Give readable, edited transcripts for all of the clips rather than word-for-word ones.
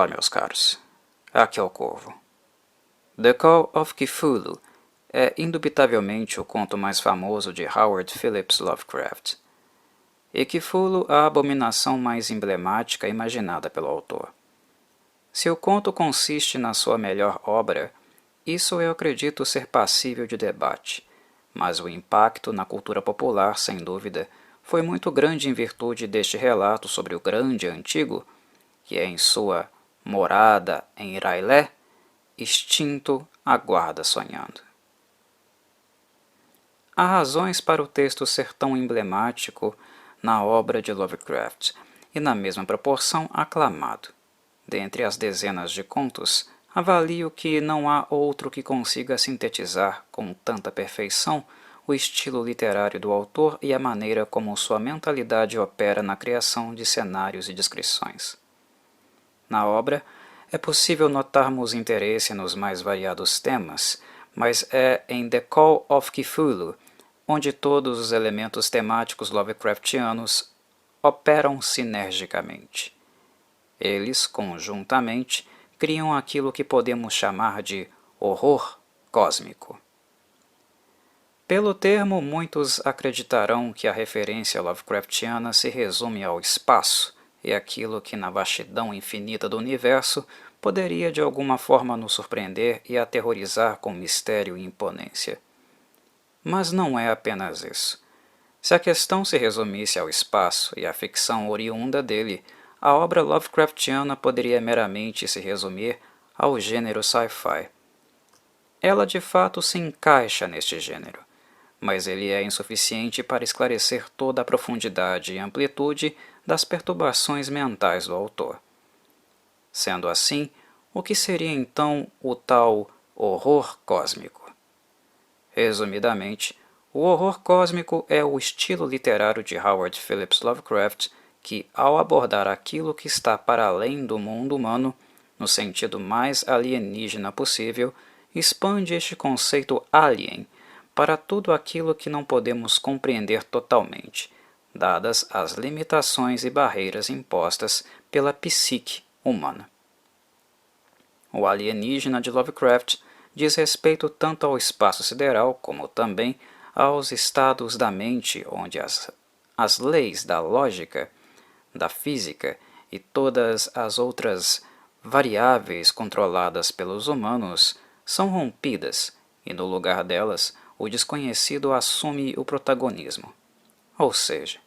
Olá, meus caros. Aqui é o Corvo. The Call of Cthulhu é indubitavelmente o conto mais famoso de Howard Phillips Lovecraft, e Cthulhu a abominação mais emblemática imaginada pelo autor. Se o conto consiste na sua melhor obra, isso eu acredito ser passível de debate, mas o impacto na cultura popular, sem dúvida, foi muito grande em virtude deste relato sobre o grande antigo, que é em sua morada em Irailé, extinto, aguarda sonhando. Há razões para o texto ser tão emblemático na obra de Lovecraft e na mesma proporção aclamado. Dentre as dezenas de contos, avalio que não há outro que consiga sintetizar com tanta perfeição o estilo literário do autor e a maneira como sua mentalidade opera na criação de cenários e descrições. Na obra, é possível notarmos interesse nos mais variados temas, mas é em The Call of Cthulhu onde todos os elementos temáticos Lovecraftianos operam sinergicamente. Eles, conjuntamente, criam aquilo que podemos chamar de horror cósmico. Pelo termo, muitos acreditarão que a referência Lovecraftiana se resume ao espaço, e aquilo que na vastidão infinita do universo poderia de alguma forma nos surpreender e aterrorizar com mistério e imponência. Mas não é apenas isso. Se a questão se resumisse ao espaço e à ficção oriunda dele, a obra Lovecraftiana poderia meramente se resumir ao gênero sci-fi. Ela de fato se encaixa neste gênero, mas ele é insuficiente para esclarecer toda a profundidade e amplitude das perturbações mentais do autor. Sendo assim, o que seria então o tal horror cósmico? Resumidamente, o horror cósmico é o estilo literário de Howard Phillips Lovecraft que, ao abordar aquilo que está para além do mundo humano, no sentido mais alienígena possível, expande este conceito alien para tudo aquilo que não podemos compreender totalmente, dadas as limitações e barreiras impostas pela psique humana. O alienígena de Lovecraft diz respeito tanto ao espaço sideral como também aos estados da mente onde as leis da lógica, da física e todas as outras variáveis controladas pelos humanos são rompidas e no lugar delas o desconhecido assume o protagonismo. Ou seja,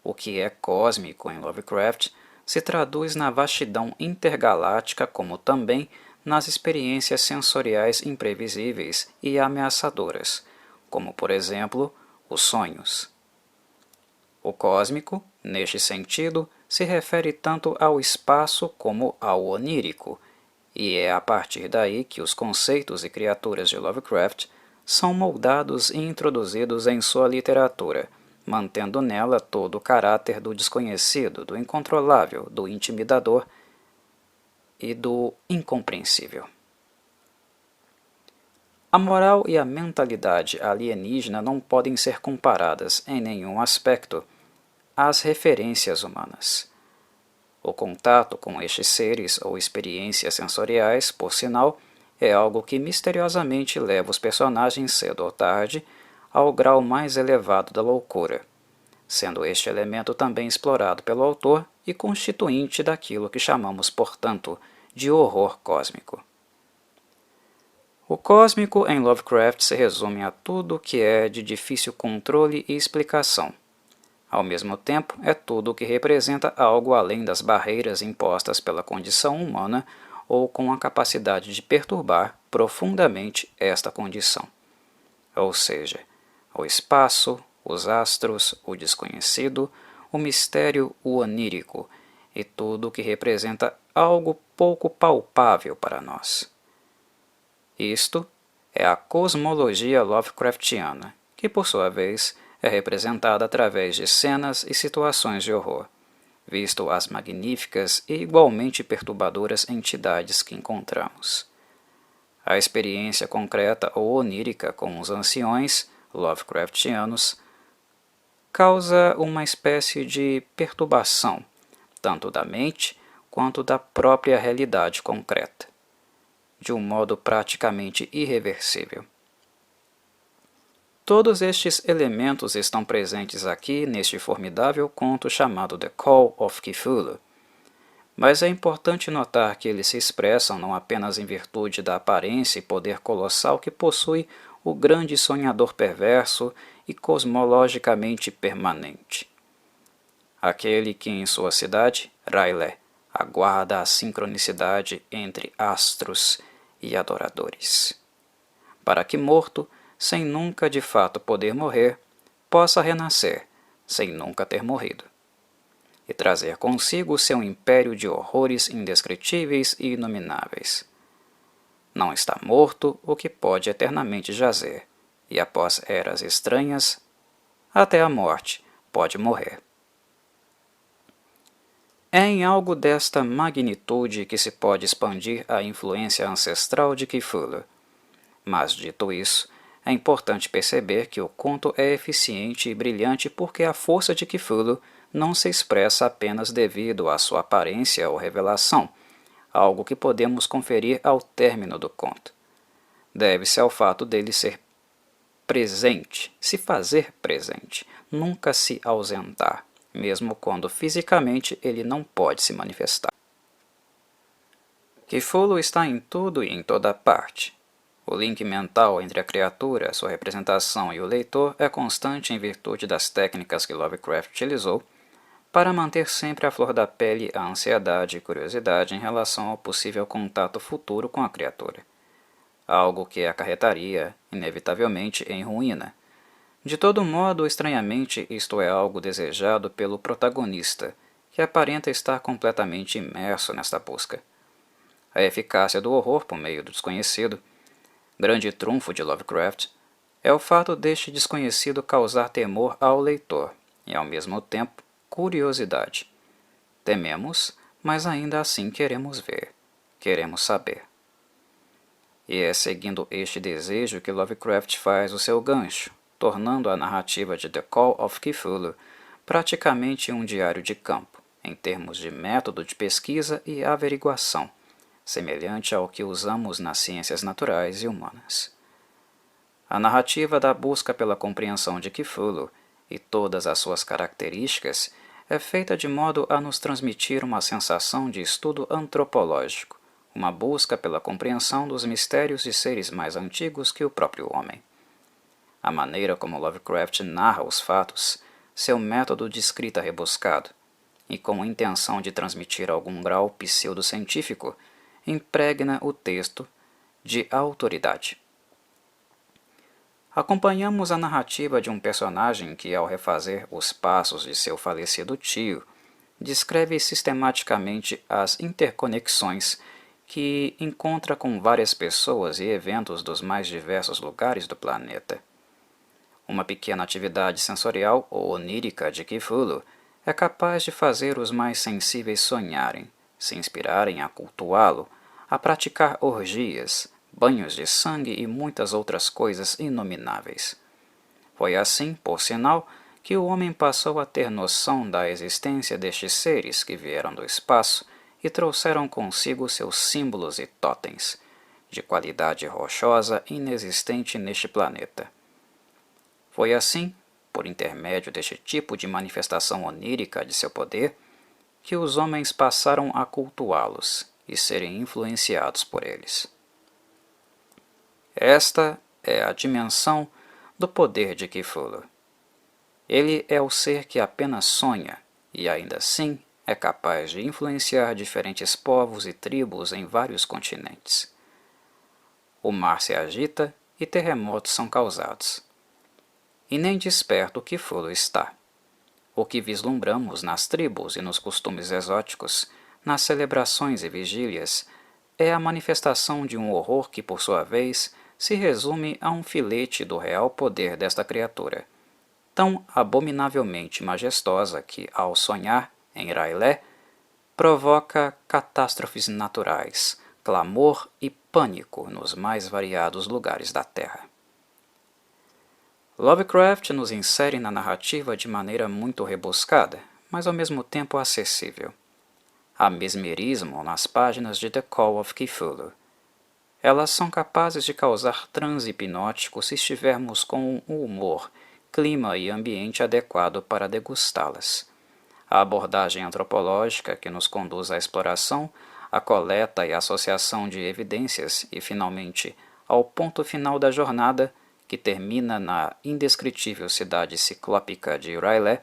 o que é cósmico em Lovecraft se traduz na vastidão intergaláctica como também nas experiências sensoriais imprevisíveis e ameaçadoras, como por exemplo os sonhos. O cósmico, neste sentido, se refere tanto ao espaço como ao onírico, e é a partir daí que os conceitos e criaturas de Lovecraft são moldados e introduzidos em sua literatura, mantendo nela todo o caráter do desconhecido, do incontrolável, do intimidador e do incompreensível. A moral e a mentalidade alienígena não podem ser comparadas em nenhum aspecto às referências humanas. O contato com estes seres ou experiências sensoriais, por sinal, é algo que misteriosamente leva os personagens cedo ou tarde ao grau mais elevado da loucura, sendo este elemento também explorado pelo autor e constituinte daquilo que chamamos, portanto, de horror cósmico. O cósmico em Lovecraft se resume a tudo que é de difícil controle e explicação. Ao mesmo tempo, é tudo o que representa algo além das barreiras impostas pela condição humana ou com a capacidade de perturbar profundamente esta condição. Ou seja, o espaço, os astros, o desconhecido, o mistério, o onírico e tudo o que representa algo pouco palpável para nós. Isto é a cosmologia Lovecraftiana, que por sua vez é representada através de cenas e situações de horror, visto as magníficas e igualmente perturbadoras entidades que encontramos. A experiência concreta ou onírica com os anciões Lovecraftianos causa uma espécie de perturbação, tanto da mente quanto da própria realidade concreta, de um modo praticamente irreversível. Todos estes elementos estão presentes aqui neste formidável conto chamado The Call of Cthulhu, mas é importante notar que eles se expressam não apenas em virtude da aparência e poder colossal que possui o grande sonhador perverso e cosmologicamente permanente. Aquele que em sua cidade, R'lyeh, aguarda a sincronicidade entre astros e adoradores, para que morto, sem nunca de fato poder morrer, possa renascer, sem nunca ter morrido, e trazer consigo seu império de horrores indescritíveis e inomináveis. Não está morto o que pode eternamente jazer, e após eras estranhas, até a morte pode morrer. É em algo desta magnitude que se pode expandir a influência ancestral de Cthulhu. Mas, dito isso, é importante perceber que o conto é eficiente e brilhante porque a força de Cthulhu não se expressa apenas devido à sua aparência ou revelação, algo que podemos conferir ao término do conto. Deve-se ao fato dele ser presente, se fazer presente, nunca se ausentar, mesmo quando fisicamente ele não pode se manifestar. Cthulhu está em tudo e em toda parte. O link mental entre a criatura, sua representação e o leitor é constante em virtude das técnicas que Lovecraft utilizou para manter sempre à flor da pele a ansiedade e curiosidade em relação ao possível contato futuro com a criatura, algo que acarretaria, inevitavelmente, em ruína. De todo modo, estranhamente, isto é algo desejado pelo protagonista, que aparenta estar completamente imerso nesta busca. A eficácia do horror por meio do desconhecido, grande trunfo de Lovecraft, é o fato deste desconhecido causar temor ao leitor e, ao mesmo tempo, curiosidade. Tememos, mas ainda assim queremos ver, queremos saber. E é seguindo este desejo que Lovecraft faz o seu gancho, tornando a narrativa de The Call of Cthulhu praticamente um diário de campo, em termos de método de pesquisa e averiguação, semelhante ao que usamos nas ciências naturais e humanas. A narrativa da busca pela compreensão de Cthulhu e todas as suas características é feita de modo a nos transmitir uma sensação de estudo antropológico, uma busca pela compreensão dos mistérios de seres mais antigos que o próprio homem. A maneira como Lovecraft narra os fatos, seu método de escrita rebuscado, e com a intenção de transmitir algum grau pseudocientífico, impregna o texto de autoridade. Acompanhamos a narrativa de um personagem que, ao refazer os passos de seu falecido tio, descreve sistematicamente as interconexões que encontra com várias pessoas e eventos dos mais diversos lugares do planeta. Uma pequena atividade sensorial ou onírica de Cthulhu é capaz de fazer os mais sensíveis sonharem, se inspirarem a cultuá-lo, a praticar orgias, banhos de sangue e muitas outras coisas inomináveis. Foi assim, por sinal, que o homem passou a ter noção da existência destes seres que vieram do espaço e trouxeram consigo seus símbolos e totens, de qualidade rochosa inexistente neste planeta. Foi assim, por intermédio deste tipo de manifestação onírica de seu poder, que os homens passaram a cultuá-los e serem influenciados por eles. Esta é a dimensão do poder de Cthulhu. Ele é o ser que apenas sonha e ainda assim é capaz de influenciar diferentes povos e tribos em vários continentes. O mar se agita e terremotos são causados. E nem desperto Cthulhu está. O que vislumbramos nas tribos e nos costumes exóticos, nas celebrações e vigílias, é a manifestação de um horror que, por sua vez, se resume a um filete do real poder desta criatura, tão abominavelmente majestosa que, ao sonhar em R'lyeh, provoca catástrofes naturais, clamor e pânico nos mais variados lugares da Terra. Lovecraft nos insere na narrativa de maneira muito rebuscada, mas ao mesmo tempo acessível. Há mesmerismo nas páginas de The Call of Cthulhu. Elas são capazes de causar transe hipnótico se estivermos com o humor, clima e ambiente adequado para degustá-las. A abordagem antropológica que nos conduz à exploração, à coleta e associação de evidências e, finalmente, ao ponto final da jornada, que termina na indescritível cidade ciclópica de R'lyeh,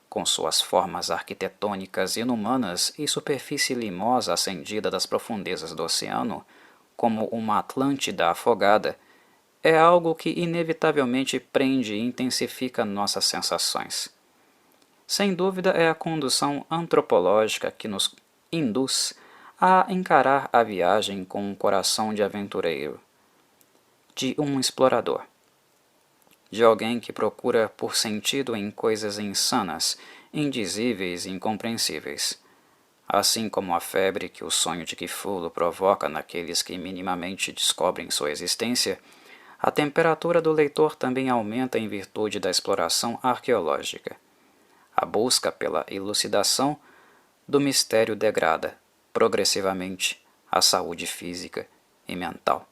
com suas formas arquitetônicas inumanas e superfície limosa acendida das profundezas do oceano, como uma Atlântida afogada, é algo que inevitavelmente prende e intensifica nossas sensações. Sem dúvida é a condução antropológica que nos induz a encarar a viagem com um coração de aventureiro, de um explorador, de alguém que procura por sentido em coisas insanas, indizíveis e incompreensíveis. Assim como a febre que o sonho de Cthulhu provoca naqueles que minimamente descobrem sua existência, a temperatura do leitor também aumenta em virtude da exploração arqueológica. A busca pela elucidação do mistério degrada, progressivamente, a saúde física e mental.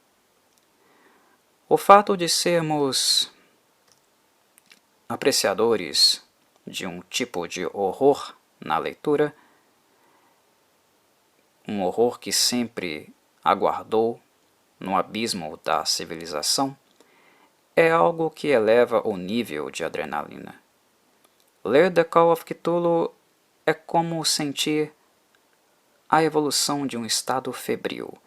O fato de sermos apreciadores de um tipo de horror na leitura, um horror que sempre aguardou no abismo da civilização, é algo que eleva o nível de adrenalina. Ler The Call of Cthulhu é como sentir a evolução de um estado febril.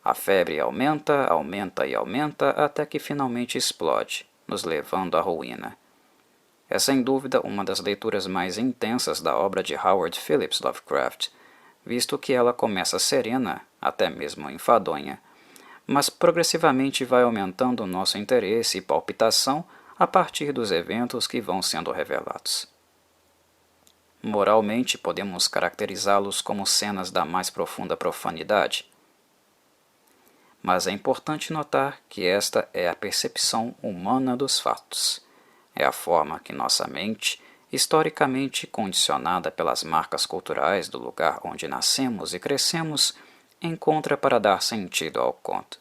A febre aumenta, aumenta e aumenta até que finalmente explode, nos levando à ruína. É sem dúvida uma das leituras mais intensas da obra de Howard Phillips Lovecraft, visto que ela começa serena, até mesmo enfadonha, mas progressivamente vai aumentando nosso interesse e palpitação a partir dos eventos que vão sendo revelados. Moralmente, podemos caracterizá-los como cenas da mais profunda profanidade. Mas é importante notar que esta é a percepção humana dos fatos. É a forma que nossa mente, historicamente condicionada pelas marcas culturais do lugar onde nascemos e crescemos, encontra para dar sentido ao conto.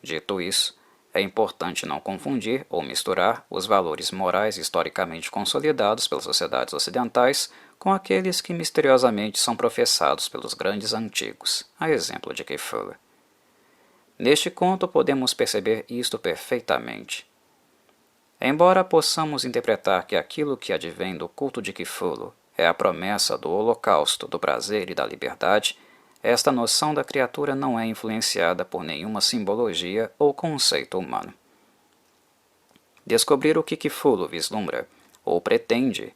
Dito isso, é importante não confundir ou misturar os valores morais historicamente consolidados pelas sociedades ocidentais com aqueles que misteriosamente são professados pelos grandes antigos, a exemplo de Cthulhu. Neste conto podemos perceber isto perfeitamente. Embora possamos interpretar que aquilo que advém do culto de Cthulhu é a promessa do holocausto, do prazer e da liberdade, esta noção da criatura não é influenciada por nenhuma simbologia ou conceito humano. Descobrir o que Cthulhu vislumbra ou pretende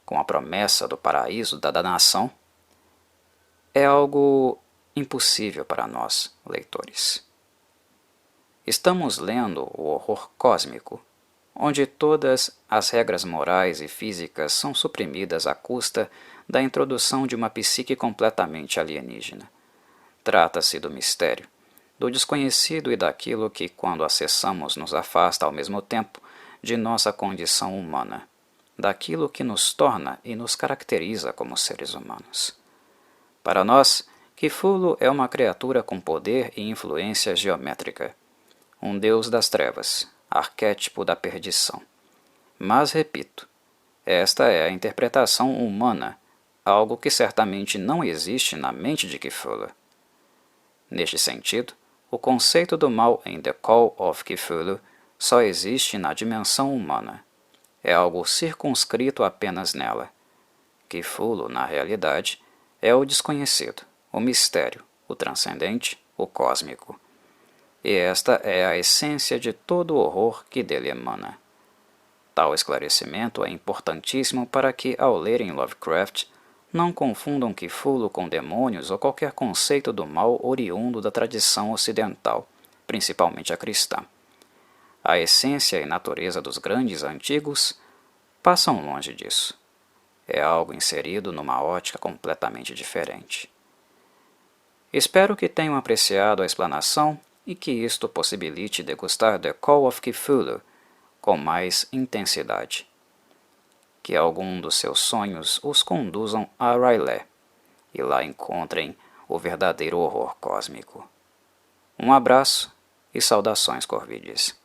com a promessa do paraíso da danação é algo impossível para nós, leitores. Estamos lendo o horror cósmico, onde todas as regras morais e físicas são suprimidas à custa da introdução de uma psique completamente alienígena. Trata-se do mistério, do desconhecido e daquilo que, quando acessamos, nos afasta ao mesmo tempo de nossa condição humana, daquilo que nos torna e nos caracteriza como seres humanos. Para nós, Cthulhu é uma criatura com poder e influência geométrica, um deus das trevas, arquétipo da perdição. Mas, repito, esta é a interpretação humana, algo que certamente não existe na mente de Cthulhu. Neste sentido, o conceito do mal em The Call of Cthulhu só existe na dimensão humana. É algo circunscrito apenas nela. Cthulhu, na realidade, é o desconhecido, o mistério, o transcendente, o cósmico. E esta é a essência de todo o horror que dele emana. Tal esclarecimento é importantíssimo para que, ao lerem Lovecraft, não confundam Cthulhu com demônios ou qualquer conceito do mal oriundo da tradição ocidental, principalmente a cristã. A essência e natureza dos grandes antigos passam longe disso. É algo inserido numa ótica completamente diferente. Espero que tenham apreciado a explanação e que isto possibilite degustar The Call of Cthulhu com mais intensidade. Que algum dos seus sonhos os conduzam a R'lyeh, e lá encontrem o verdadeiro horror cósmico. Um abraço e saudações corvides.